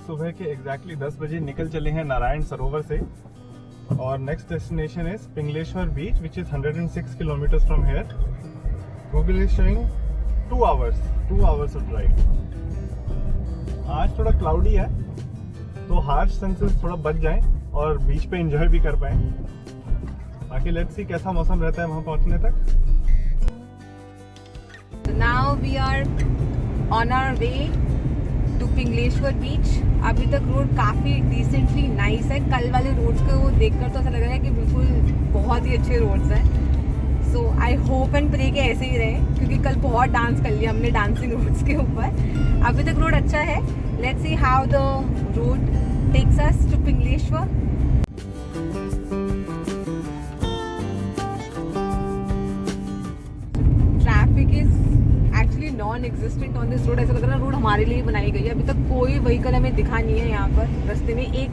सुबह के एग्जैक्टली 10 बजे निकल चले हैं नारायण सरोवर से और next destination is Pingleshwar beach which is 106 kilometres from here. Google is showing 2 hours of drive. आज थोड़ा क्लाउडी है तो हार्श सनसेट थोड़ा बच जाएं और बीच पे एंजॉय भी कर पाएं। बाकी लेट्स सी कैसा मौसम रहता है वहां पहुंचने तक। Now we are on our way to Pingleshwar beach. अभी तक रोड काफ़ी डिसेंटली नाइस है। कल वाले रोड्स को वो देखकर तो ऐसा लग रहा है कि बिल्कुल बहुत ही अच्छे रोड्स हैं। सो आई होप एंड प्रे के ऐसे ही रहे, क्योंकि कल बहुत डांस कर लिया हमने डांसिंग रोड्स के ऊपर। अभी तक रोड अच्छा है। Let's see how the road takes us to Pingleshwar. Traffic is actually non existent on this road. ऐसा लग रहा है रोड हमारे लिए बनाई गई है। अभी तक कोई व्हीकल हमें दिखा नहीं है यहाँ पर। रास्ते में एक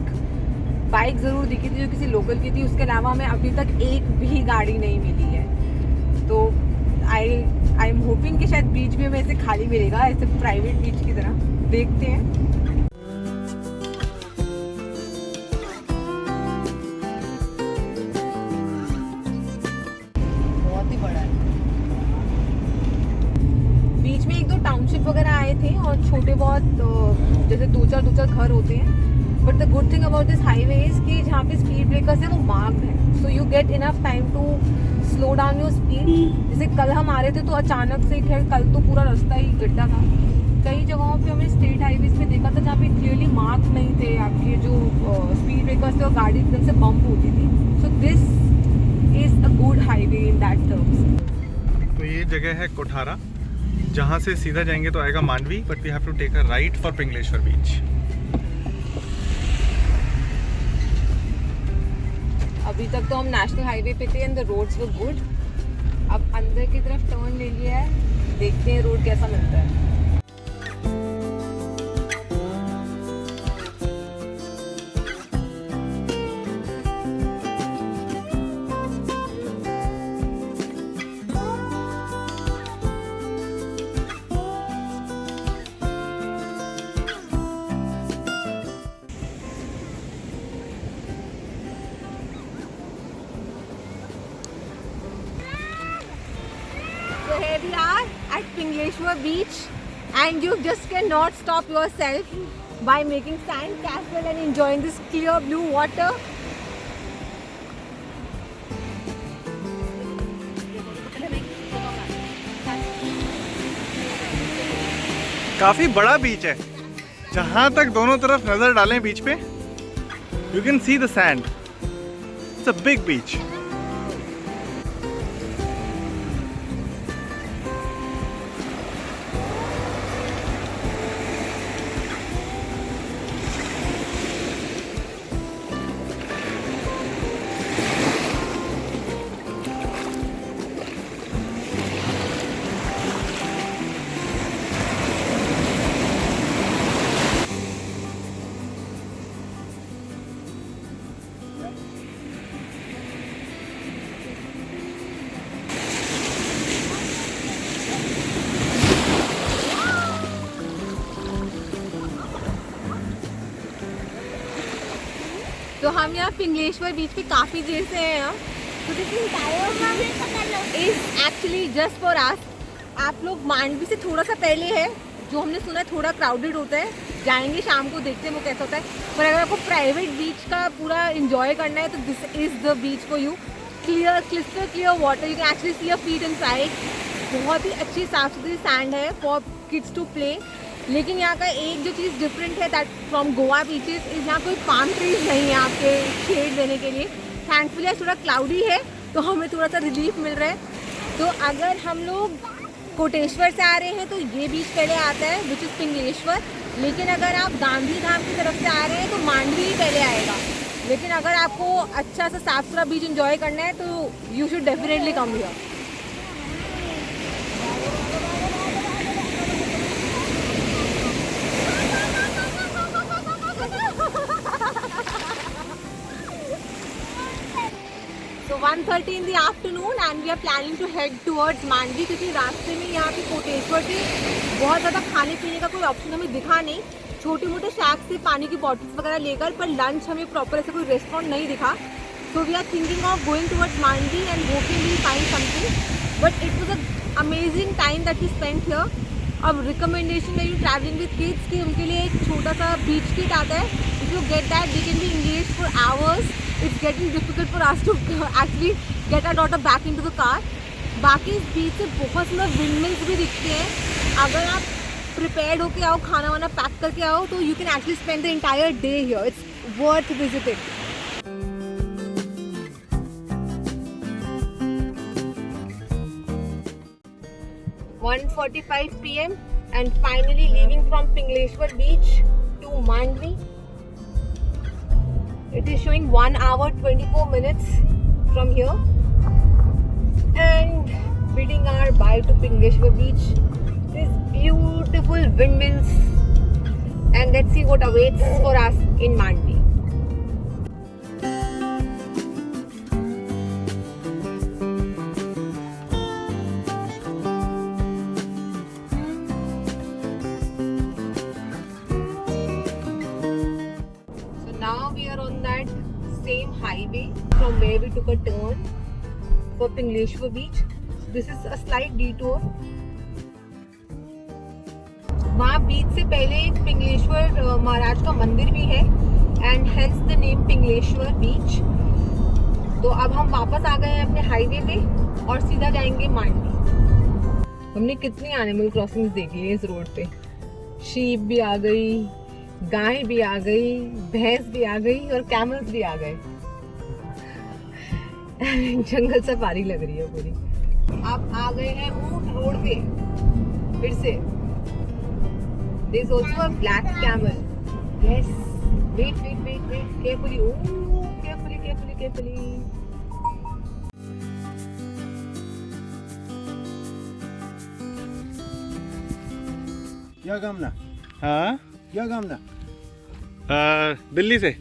बाइक ज़रूर दिखी थी जो किसी लोकल की थी, उसके अलावा हमें अभी तक एक भी गाड़ी नहीं मिली है। तो आई एम होपिंग कि शायद बीच भी हमें ऐसे खाली मिलेगा, ऐसे प्राइवेट बीच की तरह। देखते हैं। बहुत ही बड़ा है। बीच में 1-2 टाउनशिप वगैरह आए थे और छोटे बहुत जैसे 2-4 घर होते हैं। But the good thing about this highway is कि जहाँ पे स्पीड ब्रेकर्स है वो मार्क्ड है, so you get enough time to slow down your speed. जैसे कल हम आ रहे थे तो अचानक से, खैर कल तो पूरा रास्ता ही गड्ढा था। कई जगहों पे हमने स्टेट हाईवेज पे देखा था जहाँ पे क्लियरली मार्क नहीं थे आपके जो स्पीड ब्रेकर्स थे और गाड़ी एकदम से बम्प होती थी। So this is a good highway in that terms. तो ये जगह है कोठारा, जहाँ से सीधा जाएंगे तो आएगा Mandvi, but we have to take a right for Pingleshwar beach. अभी तक तो हम नेशनल हाईवे पे थे and the roads were good. अब अंदर की तरफ टर्न ले लिया है, देखते हैं रोड कैसा मिलता है। So here we are at Pingleshwar beach and you just cannot stop yourself by making sand castle and enjoying this clear blue water. काफी बड़ा बीच है। जहां तक दोनों तरफ नजर डालें बीच पे, you can see the sand. It's a big beach. तो हम यहाँ पिंगलेश्वर बीच पे काफ़ी देर से हैं यहाँ। तो this is actually just for us. आप लोग मांडवी से थोड़ा सा पहले है, जो हमने सुना है थोड़ा क्राउडेड होता है। जाएंगे शाम को, देखते हैं वो कैसा होता है। पर अगर आपको प्राइवेट बीच का पूरा इंजॉय करना है तो this is the beach for you. Clear, crystal clear water, you can actually see your feet inside. बहुत ही अच्छी साफ सुथरी सैंड है फॉर किड्स टू प्ले। लेकिन यहाँ का एक जो चीज़ डिफरेंट है that from Goa beaches is यहाँ कोई पाम ट्रीज नहीं है आपके शेड देने के लिए। थैंकफुली थोड़ा क्लाउडी है तो हमें थोड़ा सा रिलीफ मिल रहा है। तो अगर हम लोग कोटेश्वर से आ रहे हैं तो ये बीच पहले आता है विच इज़ पिंगलेश्वर। लेकिन अगर आप गांधी धाम की तरफ से आ रहे हैं तो मांडवी ही पहले आएगा। लेकिन अगर आपको अच्छा सा साफ सुथरा बीच एंजॉय करना है तो you should definitely come here. So 1:30 in the afternoon and we are planning to head towards Mandvi, क्योंकि रास्ते में यहाँ पे कोटेश्वर से बहुत ज़्यादा खाने पीने का कोई ऑप्शन हमें दिखा नहीं। छोटे मोटे शैक से पानी की बॉटल्स वगैरह लेकर, पर लंच हमें प्रॉपर ऐसा कोई रेस्टोरेंट नहीं दिखा. So we are thinking of going towards Mandvi and hoping we find something. But it was a amazing time that we spent here. अब रिकमेंडेशन है यू ट्रैवलिंग विद किड्स कि उनके लिए एक छोटा सा बीच किट आता है. If you get that we can be engage for hours. It's getting difficult for us to actually get our daughter back into the car. बाकी इस बीच से बहुत सुंदर विंडमिल्स भी दिखते हैं. अगर आप प्रिपेयर्ड होके आओ, खाना वाना पैक करके आओ, तो you can actually spend the entire day here. It's worth visiting. 1:45 PM and finally leaving from Pingleshwar beach to Mandvi. It is showing 1 hour 24 minutes from here and bidding our bye to Pingleshwar beach. These beautiful windmills, and let's see what awaits for us in Mandvi. Now we are on that same highway from where we took a turn for Pingleshwar beach. This is a slight detour. वहाँ बीच से पहले एक पिंगलेश्वर महाराज का मंदिर भी है and hence the name Pingleshwar बीच. तो अब हम वापस आ गए हैं अपने हाईवे पे और सीधा जाएंगे मांडवी. हमने कितनी एनिमल क्रॉसिंग्स देखी है इस रोड पे. शीप भी आ गई, गाय भी आ गई, भैंस भी आ गई और कैमल्स भी आ गए. जंगल सफारी लग रही है पूरी. आप आ गए हैं ऊंट रोड पे फिर से. There is also a black camel. Yes. Wait. Carefully. Oh, carefully. क्या गामना? हाँ, क्या गामना? दिल्ली से.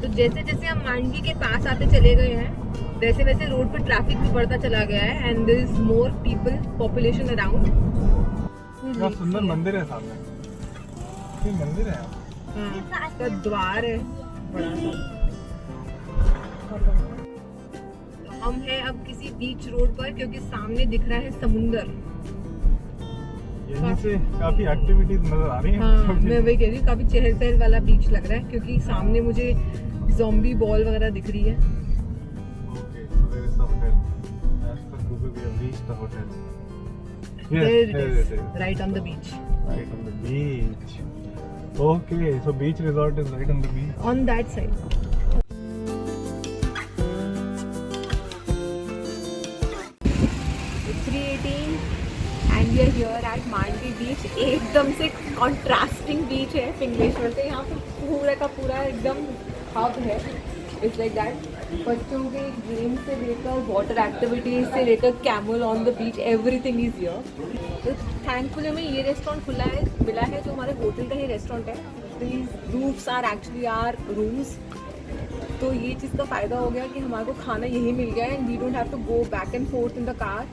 तो जैसे जैसे हम मांडवी के पास आते चले गए हैं, वैसे वैसे रोड पर ट्रैफिक भी बढ़ता चला गया है and there is more people population around. बहुत सुंदर मंदिर है सामने. ये मंदिर है यहाँ. इसका द्वार है बड़ा सा. तो हम हैं अब किसी बीच रोड पर क्योंकि सामने दिख रहा है समुंदर. यहीं से काफी एक्टिविटीज नजर आ रही हैं. हाँ, मैं वही कह रही हूँ, काफी चहल पहल वाला बीच लग रहा है क्योंकि सामने मुझे ज़ॉम्बी बॉल वगैरह दिख रही है. Okay, so there is the hotel. As per Google, we have reached the hotel. There it here is, it is. right on the beach. Right on the beach. Okay, so beach resort is right on the beach. On that side. It's 3:18 and we are here at Mandvi beach. एकदम से contrasting beach है पिंगलेश्वर से. यहाँ पे पूरा का पूरा एकदम हब है. It's like that. बच्चों के गेम से लेकर वाटर एक्टिविटीज से लेकर camel on the beach, everything is here. तो थैंकफुली हमें ये रेस्टोरेंट मिला है जो हमारे होटल का ही रेस्टोरेंट है. These roofs are actually are rooms. तो ये चीज़ का फ़ायदा हो गया कि हमारे को खाना यही मिल गया and we don't have to go back and forth in the car.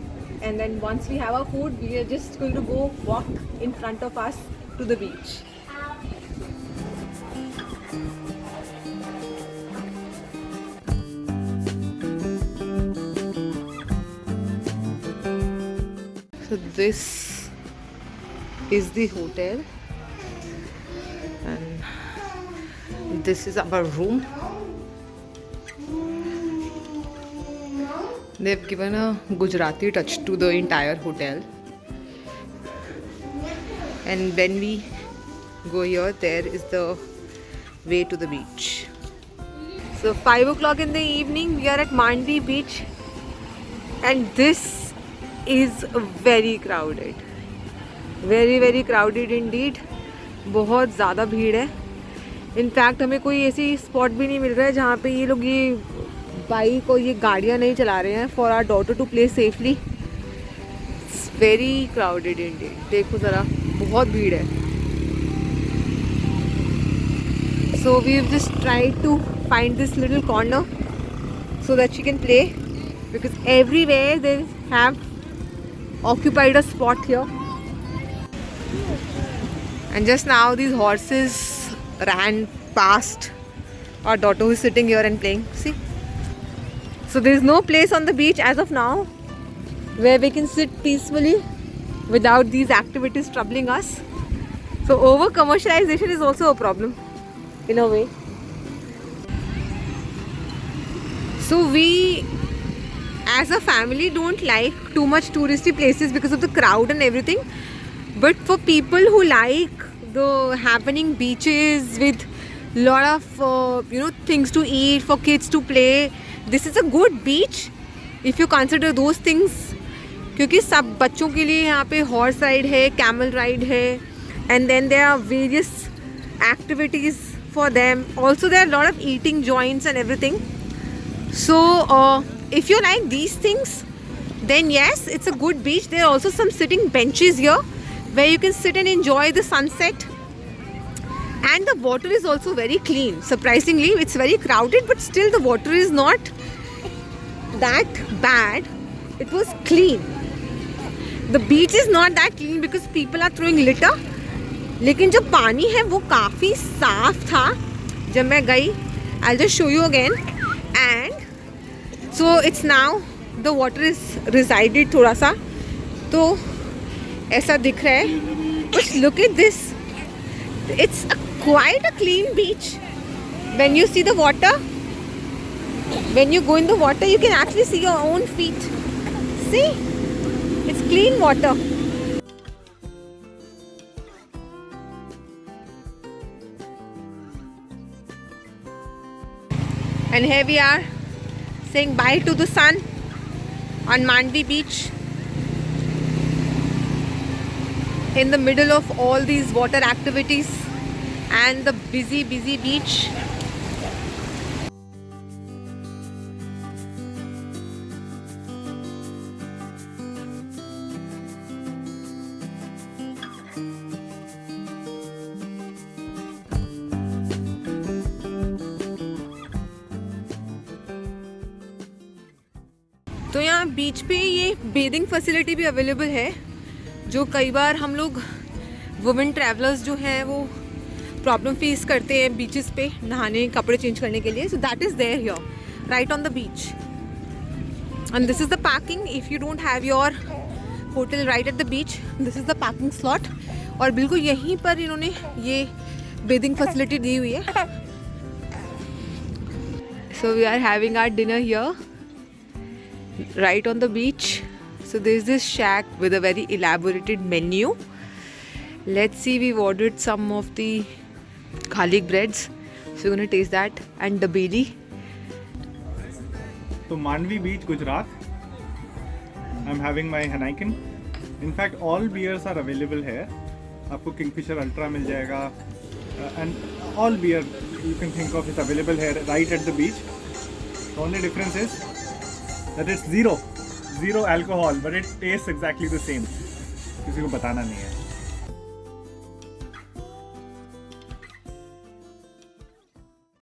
And then once we have our food we are just going to go walk in front of us to the beach. So this is the hotel and this is our room. They've given a Gujarati touch to the entire hotel. And when we go here, there is the way to the beach. So 5 o'clock in the evening, we are at Mandvi beach and this is very crowded. very crowded indeed. बहुत ज़्यादा भीड़ है. In fact हमें कोई ऐसी spot भी नहीं मिल रहा है जहाँ पे ये लोग ये बाइक और ये गाड़ियाँ नहीं चला रहे हैं for our daughter to play safely. It's very crowded indeed. देखो ज़रा, बहुत भीड़ है. So we've just tried to find this little corner so that she can play, because everywhere they have occupied a spot here. And just now these horses ran past our daughter who is sitting here and playing. See? So there is no place on the beach as of now where we can sit peacefully without these activities troubling us. So over commercialization is also a problem in a way. So we as a family don't like too much touristy places because of the crowd and everything. But for people who like the happening beaches with lot of things to eat, for kids to play, this is a good beach if you consider those things. क्योंकि सब बच्चों के लिए यहाँ पे horse ride है, camel ride है, and then there are various activities for them. Also there are a lot of eating joints and everything. So if you like these things, then yes, it's a good beach. There are also some sitting benches here where you can sit and enjoy the sunset. And the water is also very clean. Surprisingly, it's very crowded, but still the water is not that bad. It was clean. The beach is not that clean because people are throwing litter. लेकिन जो पानी है वो काफ़ी साफ था जब मैं गई. I'll just show you again. And so it's now the water is resided थोड़ा सा, तो ऐसा दिख रहा है. But look at this. It's quite a clean beach. When you see the water, when you go in the water, you can actually see your own feet. See? It's clean water. And here we are saying bye to the sun on Mandvi beach, in the middle of all these water activities and the busy beach. तो यहाँ बीच पे ये bathing facility भी available है, जो कई बार हम लोग वुमेन ट्रैवलर्स जो हैं वो प्रॉब्लम फेस करते हैं बीचेस पे नहाने, कपड़े चेंज करने के लिए. So that is there here right on the beach. And this is the parking. If you don't have your hotel right at the beach, this is the parking slot. और बिल्कुल यहीं पर इन्होंने ये बेदिंग फैसिलिटी दी हुई है. So we are having our dinner here right on the beach. So there's this shack with a very elaborated menu. Let's see, we've ordered some of the garlic breads, so we're gonna taste that, and dabeli. So Mandvi Beach, Gujarat. I'm having my Heineken. In fact, all beers are available here. आपको Kingfisher Ultra मिल जाएगा, and all beer you can think of is available here right at the beach. The only difference is that it's zero alcohol, but it tastes exactly the same. किसी को बताना नहीं है.